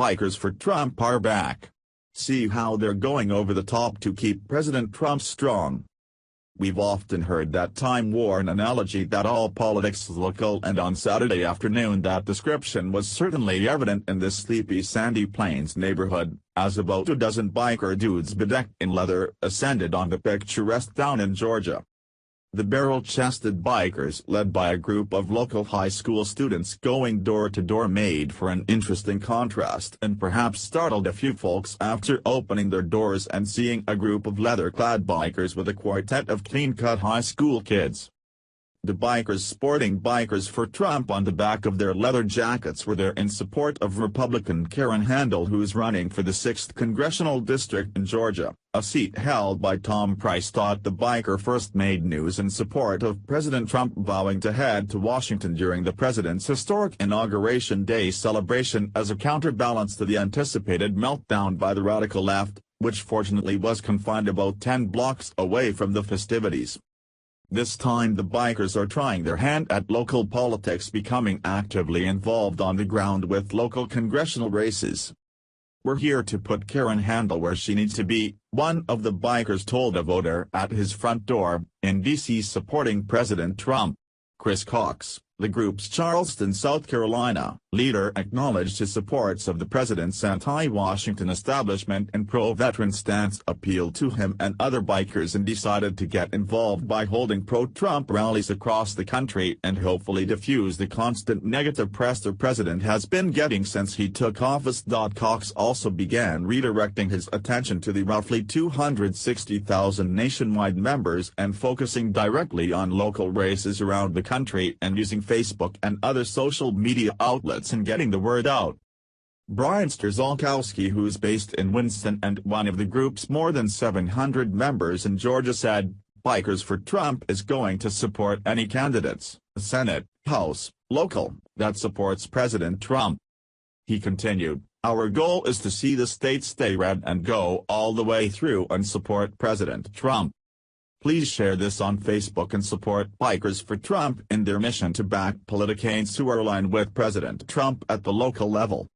Bikers for Trump are back. See how they're going over the top to keep President Trump strong. We've often heard that time-worn analogy that all politics is local, and on Saturday afternoon that description was certainly evident in this sleepy Sandy Plains neighborhood, as about a dozen biker dudes bedecked in leather ascended on the picturesque town in Georgia. The barrel-chested bikers, led by a group of local high school students going door-to-door, made for an interesting contrast and perhaps startled a few folks after opening their doors and seeing a group of leather-clad bikers with a quartet of clean-cut high school kids. The bikers, sporting Bikers for Trump on the back of their leather jackets, were there in support of Republican Karen Handel, who's running for the 6th Congressional District in Georgia, a seat held by Tom Price.The. The biker first made news in support of President Trump, vowing to head to Washington during the president's historic Inauguration Day celebration as a counterbalance to the anticipated meltdown by the radical left, which fortunately was confined about 10 blocks away from the festivities. This time the bikers are trying their hand at local politics, becoming actively involved on the ground with local congressional races. "We're here to put Karen Handel where she needs to be," one of the bikers told a voter at his front door, in D.C. supporting President Trump. Chris Cox, the group's Charleston, South Carolina, leader, acknowledged his supports of the president's anti-Washington establishment and pro-veteran stance appealed to him and other bikers, and decided to get involved by holding pro-Trump rallies across the country and hopefully diffuse the constant negative press the president has been getting since he took office. Cox also began redirecting his attention to the roughly 260,000 nationwide members and focusing directly on local races around the country and using Facebook and other social media outlets in getting the word out. Brian Strzalkowski, who's based in Winston and one of the group's more than 700 members in Georgia, said, "Bikers for Trump is going to support any candidates, Senate, House, local, that supports President Trump." He continued, "Our goal is to see the state stay red and go all the way through and support President Trump. Please share this on Facebook and support Bikers for Trump in their mission to back politicians who are aligned with President Trump at the local level."